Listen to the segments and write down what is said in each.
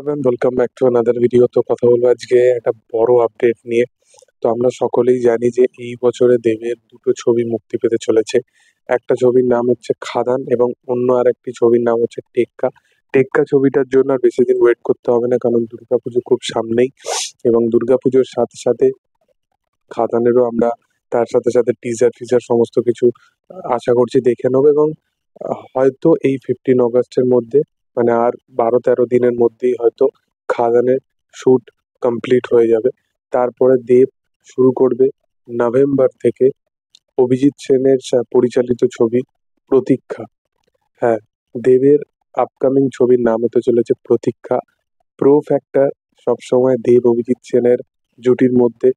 Welcome back to another video. তো কথা বলবো আজকে একটা বড় আপডেট নিয়ে। তো আমরা সকলেই জানি যে এই বছরে দেবের দুটো ছবি মুক্তি পেতে চলেছে। একটা ছবির নাম হচ্ছে খাদান এবং অন্য আর একটি ছবির নাম হচ্ছে টেক্কা। টেক্কা ছবিটার জন্য আর বেশি দিন ওয়েট করতে হবে না, কারণ দুর্গাপুজো খুব সামনেই এবং দুর্গাপুজোর সাথে সাথে খাদানেরও আমরা তার সাথে সাথে টিজার ফিজার সমস্ত কিছু আশা করছি দেখে নেবো এবং হয়তো এই 15 অগস্টের মধ্যে, মানে আর 12-13 দিনের মধ্যেই হয়তো খাদানের শ্যুট কমপ্লিট হয়ে যাবে। তারপরে দেব শুরু করবে নভেম্বর থেকে অভিজিৎ সেনের পরিচালিত ছবি প্রতীক্ষা। হ্যাঁ, দেবের আপকামিং ছবির নাম হতে চলেছে প্রতীক্ষা। প্রো ফ্যাক্টর সবসময় দেব অভিজিৎ সেনের জুটির মধ্যে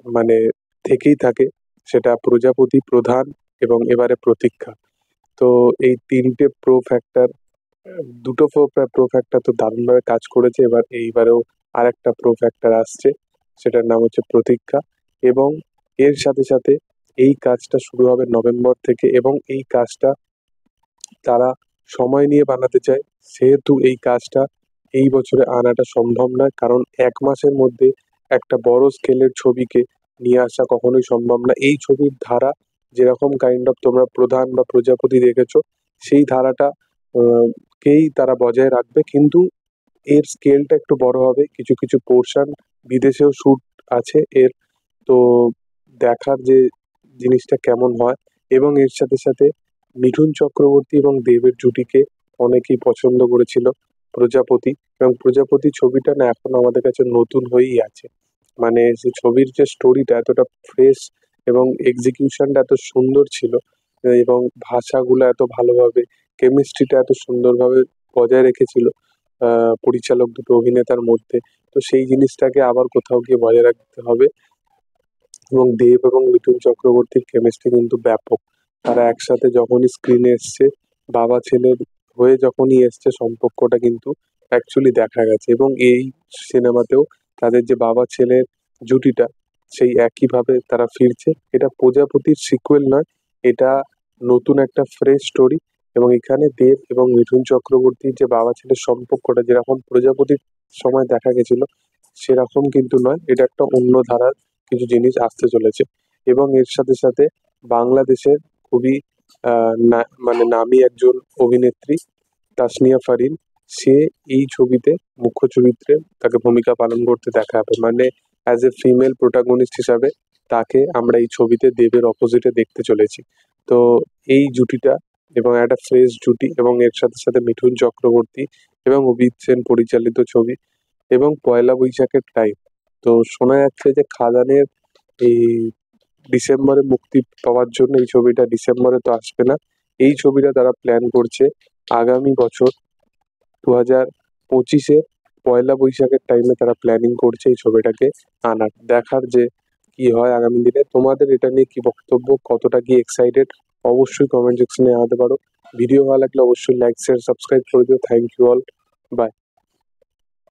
মানে থেকেই থাকে, সেটা প্রজাপতি, প্রধান এবং এবারে প্রতীক্ষা। তো এই তিনটে প্রো ফ্যাক্টর, দুটো প্রো ফ্যাক্টর তো দারুণভাবে কাজ করেছে, এইবারেও আরেকটা প্রো ফ্যাক্টর আসছে, সেটার নাম হচ্ছে প্রতীক্ষা। এবং এর সাথে সাথে এই কাজটা শুরু হবে নভেম্বর থেকে এবং এই কাজটা তারা সময় নিয়ে বানাতে চায়, সেহেতু এই কাজটা এই বছরে আনাটা সম্ভব নয়, কারণ 1 মাসের মধ্যে একটা বড় স্কেলের ছবিকে নিয়ে আসা কখনোই সম্ভব না। এই ছবির ধারা যেরকম কাইন্ড অফ তোমরা প্রধান বা প্রজাপতি দেখেছো, সেই ধারাটা কেই তারা বজায় রাখবে, কিন্তু এর স্কেলটা একটু বড় হবে। কিছু কিছু পোর্শন বিদেশেও শুট আছে এর। তো দেখার যে জিনিসটা কেমন হয়। এবং এর সাথে সাথে মিঠুন চক্রবর্তী এবং দেবের জুটিকে অনেকেই পছন্দ করেছিল প্রজাপতি, এবং প্রজাপতি ছবিটা না এখন আমাদের কাছে নতুন হয়েই আছে। মানে যে ছবির যে স্টোরিটা এতটা ফ্রেশ এবং এক্সিকিউশনটা এত সুন্দর ছিল, এবং ভাষাগুলো এত ভালোভাবে, কেমিস্ট্রিটা এত সুন্দরভাবে বজায় রেখেছিল পরিচালক দুটো অভিনেতার মধ্যে। তো সেই জিনিসটাকে আবার কোথাও গিয়ে বজায় রাখতে হবে। এবং দেব এবং মিঠুন চক্রবর্তীর কেমিস্ট্রি কিন্তু ব্যাপক। তারা একসাথে যখনই স্ক্রিনে এসছে, বাবা ছেলের হয়ে যখনই এসছে, সম্পর্কটা কিন্তু অ্যাকচুয়ালি দেখা গেছে। এবং এই সিনেমাতেও তাদের যে বাবা ছেলের জুটিটা, সেই একইভাবে তারা ফিরছে। এটা প্রজাপতির সিকুয়েল নয়, এটা নতুন একটা ফ্রেশ স্টোরি। এবং এখানে দেব এবং মিঠুন চক্রবর্তীর যে বাবা ছেলের সম্পর্কটা যেরকম প্রজাপতির সময় দেখা গেছিল, সেরকম কিন্তু নয়, এটা একটা অন্য ধারার কিছু জিনিস আসতে চলেছে। এবং এর সাথে সাথে বাংলাদেশের খুবই মানে নামী একজন অভিনেত্রী তাসনিয়া ফারিন, সে এই ছবিতে মুখ্য চরিত্রে তাকে ভূমিকা পালন করতে দেখা যাবে, মানে অ্যাজ এ ফিমেল প্রোটাগনিস্ট হিসাবে তাকে আমরা এই ছবিতে দেবের অপোজিটে দেখতে চলেছি। তো এই জুটিটা এবং একটা ফ্রেশ জুটি, এবং এর সাথে সাথে মিঠুন চক্রবর্তী এবং অভিজিৎ সেন পরিচালিত ছবি এবং পয়লা বৈশাখের টাইম। তো শোনা যাচ্ছে যে খাদানের এই ডিসেম্বরে মুক্তি পাওয়ার জন্য, এই ছবিটা ডিসেম্বরে তো আসবে না, এই ছবিটা তারা প্ল্যান করছে আগামী বছর 2025-এ পয়লা বৈশাখের টাইমে তারা প্ল্যানিং করছে এই ছবিটাকে আনার। দেখার যে কি হয় আগামী দিনে। তোমাদের এটা নিয়ে কি বক্তব্য, কতটা কি এক্সাইটেড, অবশ্যই কমেন্ট সেকশনে জানাতে পারো। ভিডিও ভালো লাগলে অবশ্যই লাইক শেয়ার সাবস্ক্রাইব করে দিও। Thank you all, by.